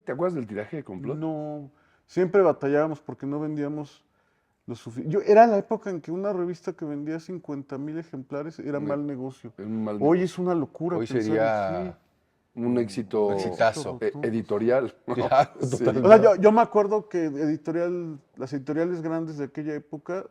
¿Te acuerdas del tiraje de Complot? No, siempre batallábamos porque no vendíamos lo suficiente. Era la época en que una revista que vendía 50,000 ejemplares era mal negocio. Es un mal Hoy negocio. es una locura Hoy pensar sería sí, Un éxito exitazo. rotundo. editorial. ¿no? Claro, Sí. totalmente. O sea, yo me acuerdo que las editoriales grandes de aquella época,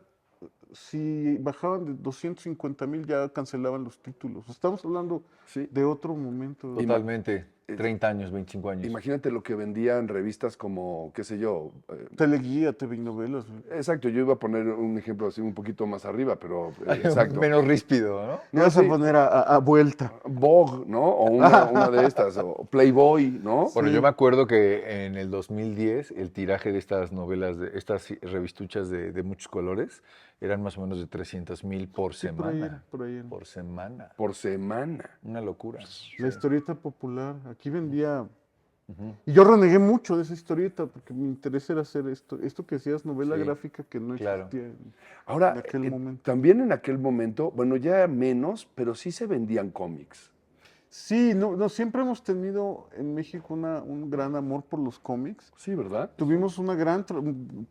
si bajaban de 250,000 ya cancelaban los títulos. Estamos hablando Sí. de otro momento. Totalmente. 30 años, 25 años. Imagínate lo que vendían revistas como, qué sé yo. Teleguía, TV Novelas. Exacto, yo iba a poner un ejemplo así un poquito más arriba, pero exacto. Menos ríspido, ¿no? Me vas sí. a poner a vuelta. Vogue, ¿no? O una de estas, o Playboy, ¿no? Bueno, Sí. yo me acuerdo que en el 2010 el tiraje de estas novelas, de estas revistuchas de muchos colores, eran más o menos de 300,000 por Sí, por ahí semana. era, por ahí era. Por semana. Por semana. Una locura. La historieta popular. Aquí vendía. Y yo renegué mucho de esa historieta porque mi interés era hacer esto que decías, novela Sí, gráfica que no claro. existía Ahora, en aquel momento. también en aquel momento, bueno, ya menos, pero sí se vendían cómics. Sí, no, siempre hemos tenido en México un gran amor por los cómics. Sí, ¿verdad? Tuvimos una gran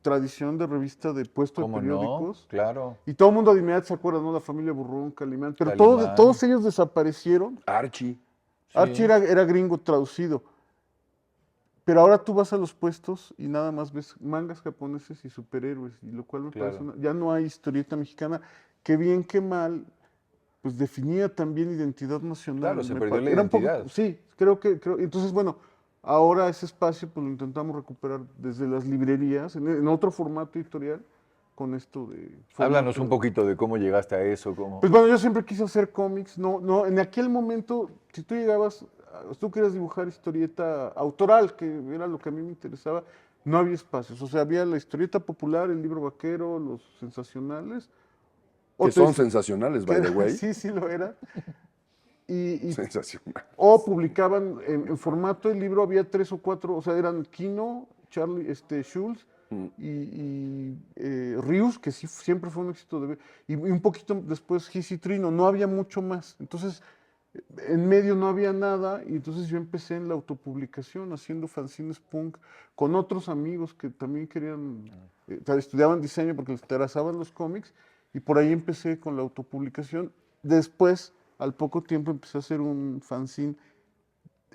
tradición de revista de puesto de ¿Cómo no? periódicos. Claro. Y todo el mundo de inmediato se acuerda, ¿no? La familia Burrón, Calimán. Pero Calimán. todos ellos desaparecieron. Archie. Archie era gringo traducido. Pero ahora tú vas a los puestos y nada más ves mangas japoneses y superhéroes, y lo cual me Claro. parece ya no hay historieta mexicana, que bien que mal, pues definía también identidad nacional. Claro, se perdió la Era un poco- identidad. sí, entonces bueno, ahora ese espacio pues lo intentamos recuperar desde las librerías, en otro formato editorial, con esto de... Háblanos formato- un poquito de cómo llegaste a eso. Pues bueno, yo siempre quise hacer cómics, no, en aquel momento, si tú llegabas, tú querías dibujar historieta autoral, que era lo que a mí me interesaba, no había espacios, o sea, había la historieta popular, el libro vaquero, los sensacionales. Que te son dice- sensacionales, by the way. Sí lo era. Y Sensacional. o publicaban en formato de libro, había 3 o 4, o sea, eran Kino, Charlie Schulz y Rius, que sí siempre fue un éxito y un poquito después Gis y Trino, no había mucho más. Entonces, en medio no había nada, y entonces yo empecé en la autopublicación, haciendo fanzines punk, con otros amigos que también querían, estudiaban diseño porque les interesaban los cómics, y por ahí empecé con la autopublicación. Después, al poco tiempo, empecé a hacer un fanzine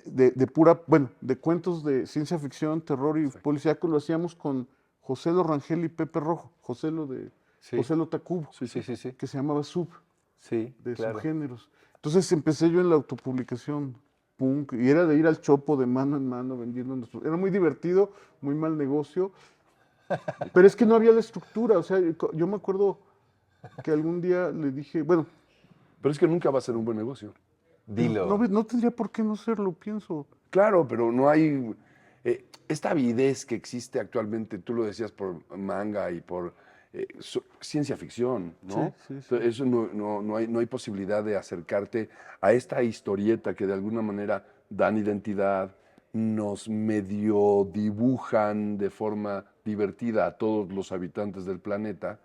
de cuentos de ciencia ficción, terror y policíaco. Lo hacíamos con José Lo Rangel y Pepe Rojo, José Sí. Lo Tacubo, Sí. que se llamaba Sub, Sí, de claro. subgéneros. Entonces empecé yo en la autopublicación punk, y era de ir al chopo de mano en mano vendiendo Era muy divertido, muy mal negocio, pero es que no había la estructura. O sea, yo me acuerdo que algún día le dije, bueno, Pero es que nunca va a ser un buen negocio. Dilo. no tendría por qué no serlo, pienso. Claro, pero no hay esta avidez que existe actualmente, tú lo decías por manga y por ciencia ficción, ¿no? Sí. Entonces, eso no hay posibilidad de acercarte a esta historieta que de alguna manera dan identidad, nos medio dibujan de forma divertida a todos los habitantes del planeta.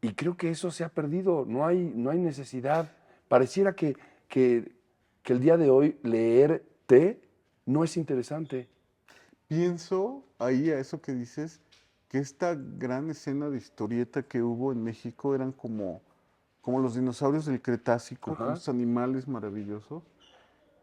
Y creo que eso se ha perdido, no hay necesidad. Pareciera que el día de hoy leerte no es interesante. Pienso ahí a eso que dices, que esta gran escena de historieta que hubo en México eran como los dinosaurios del Cretácico, Ajá. con esos animales maravillosos,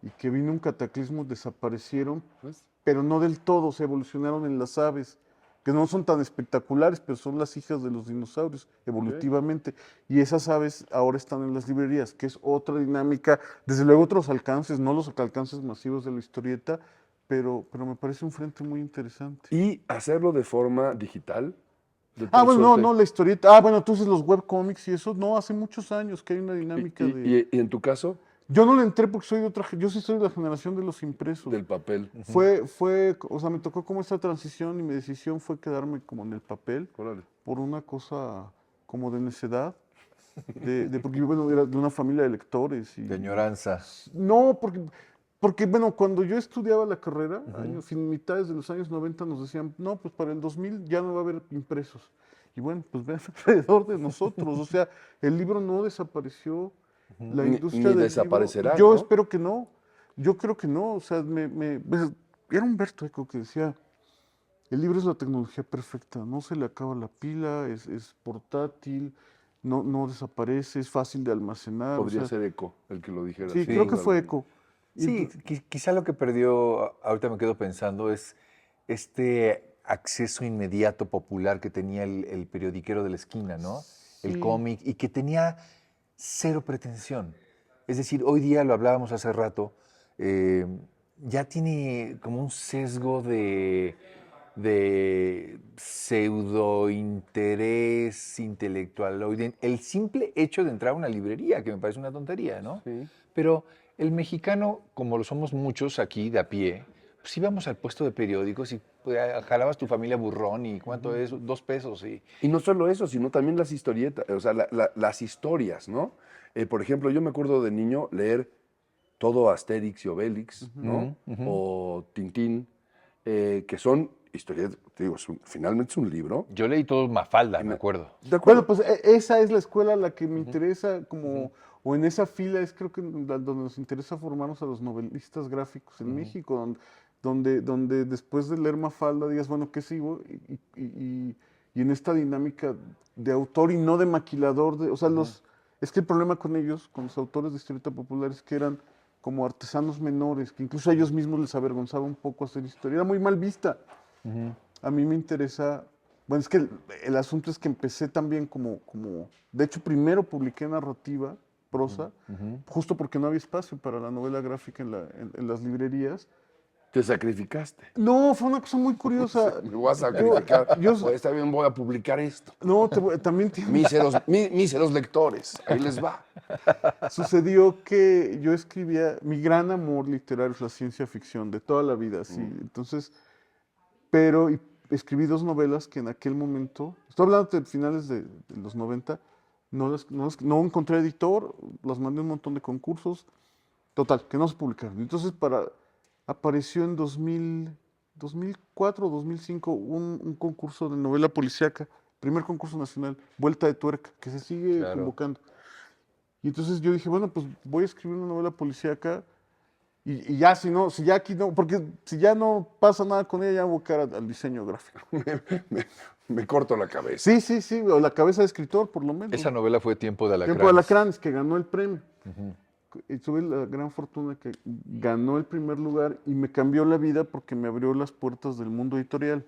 y que vino un cataclismo, desaparecieron, Pues, pero no del todo, se evolucionaron en las aves, que no son tan espectaculares, pero son las hijas de los dinosaurios, evolutivamente. Y esas aves ahora están en las librerías, que es otra dinámica, desde luego otros alcances, no los alcances masivos de la historieta, pero me parece un frente muy interesante. y hacerlo de forma digital. de tal Bueno, suerte- no, la historieta. Bueno, tú dices los webcomics y eso. No, hace muchos años que hay una y, dinámica y- de... y en tu caso, Yo no le entré porque soy de otra... Yo sí soy de la generación de los impresos. del papel. O sea, me tocó como esta transición, y mi decisión fue quedarme como en el papel Órale. por una cosa como de necedad. Porque yo, bueno, era de una familia de lectores. De añoranza. No, porque bueno, cuando yo estudiaba la carrera, mitades de los años 90, nos decían, no, pues para el 2000 ya no va a haber impresos. Y bueno, pues vean alrededor de nosotros. O sea, el libro no desapareció. La Ni industria del desaparecerá, libro, yo ¿no? espero que no. Yo creo que no, o sea, pues, era Humberto Eco que decía, el libro es la tecnología perfecta, no se le acaba la pila, es portátil, no desaparece, es fácil de almacenar. Podría o sea, ser Eco el que lo dijera. sí, sin creo que duda fue alguna. Eco. Y Sí, quizá lo que perdió, ahorita me quedo pensando, es este acceso inmediato popular que tenía el periodiquero de la esquina, ¿no? El sí, cómic, y que tenía cero pretensión. Es decir, hoy día, lo hablábamos hace rato, eh, ya tiene como un sesgo de pseudo interés intelectual. El simple hecho de entrar a una librería, que me parece una tontería, ¿no? Sí. Pero el mexicano, como lo somos muchos aquí de a pie, pues íbamos al puesto de periódicos y pues, jalabas tu familia burrón y ¿cuánto es? 2 pesos. Y no solo eso, sino también las historietas, o sea, las historias, ¿no? Por ejemplo, yo me acuerdo de niño leer todo Asterix y Obelix, ¿no? O Tintín, que son historias, te digo, finalmente es un libro. Yo leí todo Mafalda, y me acuerdo. ¿De acuerdo? bueno, pues esa es la escuela a la que me interesa, como, o en esa fila es creo que donde nos interesa formarnos a los novelistas gráficos en México, donde después de leer Mafalda digas, bueno, ¿qué sigo? Y en esta dinámica de autor y no de maquilador, o sea, es que el problema con ellos, con los autores de historieta popular, es que eran como artesanos menores, que incluso a ellos mismos les avergonzaba un poco hacer historia, era muy mal vista. A mí me interesa, bueno, es que el asunto es que empecé también de hecho primero publiqué narrativa, prosa, justo porque no había espacio para la novela gráfica en las librerías. Te sacrificaste. No, fue una cosa muy curiosa. Me voy a sacrificar. Yo- Pues, está bien, voy a publicar esto. no, también tiene. Míseros lectores, ahí les va. Sucedió que yo escribía, mi gran amor literario es la ciencia ficción de toda la vida, sí. Entonces, pero escribí 2 novelas que en aquel momento, estoy hablando de finales de los 90, no encontré editor, las mandé a un montón de concursos, total, que no se publicaron. Entonces, apareció en 2004 o 2005 un concurso de novela policíaca, primer concurso nacional, Vuelta de Tuerca, que se sigue Claro. convocando. Y entonces yo dije, bueno, pues voy a escribir una novela policíaca y ya, si ya aquí no, porque si ya no pasa nada con ella, ya voy a buscar al diseño gráfico. Me corto la cabeza. Sí, o la cabeza de escritor, por lo menos. Esa novela fue Tiempo de Alacranes. Tiempo de Alacranes, que ganó el premio. Y tuve la gran fortuna que ganó el primer lugar y me cambió la vida porque me abrió las puertas del mundo editorial.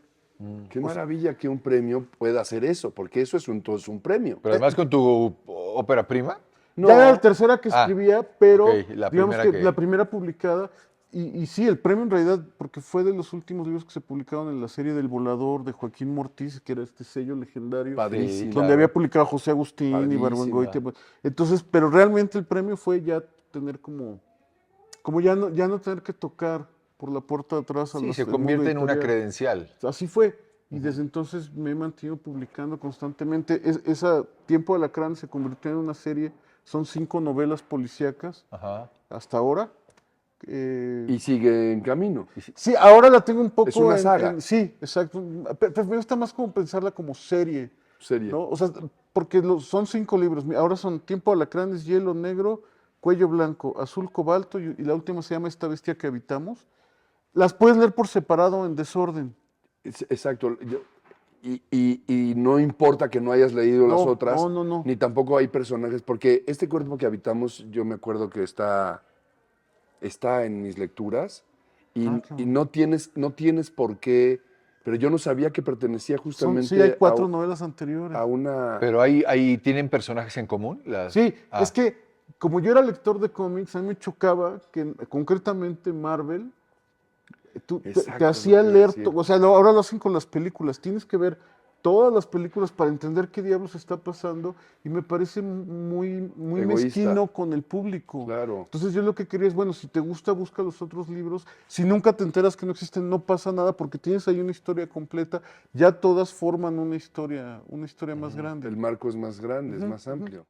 Qué maravilla que un premio pueda hacer eso, porque eso es todo es un premio. Pero además con tu ópera prima. No, Ya era la tercera que Ah, escribía, pero ok, la digamos primera que que- la primera publicada, y sí, el premio en realidad, porque fue de los últimos libros que se publicaron en la serie del Volador de Joaquín Mortiz, que era este sello legendario, Padrísimo. donde claro. había publicado José Agustín y Padrísima. Barbengoitia. Entonces, pero realmente el premio fue ya tener como ya no tener que tocar por la puerta de atrás a Sí, los se el mundo convierte en una editorial. credencial. Así fue. Y desde entonces me he mantenido publicando constantemente. Esa Tiempo de Alacrán se convirtió en una serie. Son 5 novelas policíacas Ajá. hasta ahora. Eh, y sigue en camino. sí, ahora la tengo un poco Es una saga. sí, exacto. Pero me gusta más como pensarla como serie, Serie. ¿no? O sea, porque son 5 libros. Ahora son Tiempo de Alacranes, Hielo Negro, Cuello Blanco, Azul Cobalto y la última se llama Esta Bestia que Habitamos. Las puedes leer por separado en desorden. Exacto. Y no importa que no hayas leído las No, otras, no. ni tampoco hay personajes, porque este cuerpo que habitamos, yo me acuerdo que está en mis lecturas y, Ah, qué y no tienes por qué, pero yo no sabía que pertenecía justamente Sí, hay 4 novelas anteriores. a una... Pero ahí tienen personajes en común. Sí, Ah, es que como yo era lector de cómics, a mí me chocaba que concretamente Marvel te Exacto, hacía es lo que iba a leer, decir. o sea, ahora lo hacen con las películas, tienes que ver todas las películas para entender qué diablos está pasando y me parece muy Egoísta. mezquino con el público. Claro. Entonces yo lo que quería es, bueno, si te gusta, busca los otros libros, si nunca te enteras que no existen, no pasa nada porque tienes ahí una historia completa, ya todas forman una historia más grande. El marco es más grande, es más amplio.